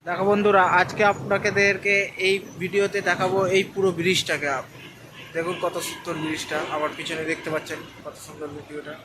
দেখো বন্ধুরা, আজকে আপনাদেরকে এই ভিডিওতে দেখাবো এই পুরো ব্রিজটাকে। দেখুন কত সুন্দর ব্রিজটা, আমার পিছনে দেখতে পাচ্ছেন কত সুন্দর ভিডিওটা।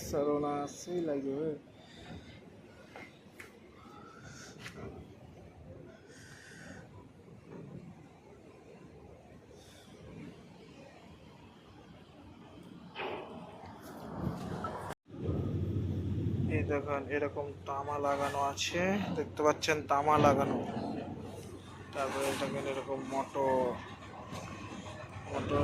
সরোনা সেই লাগবে। এই দেখুন এরকম তামা লাগানো আছে, দেখতে পাচ্ছেন তামা লাগানো। তারপরে দেখেন এরকম মোটর মোটর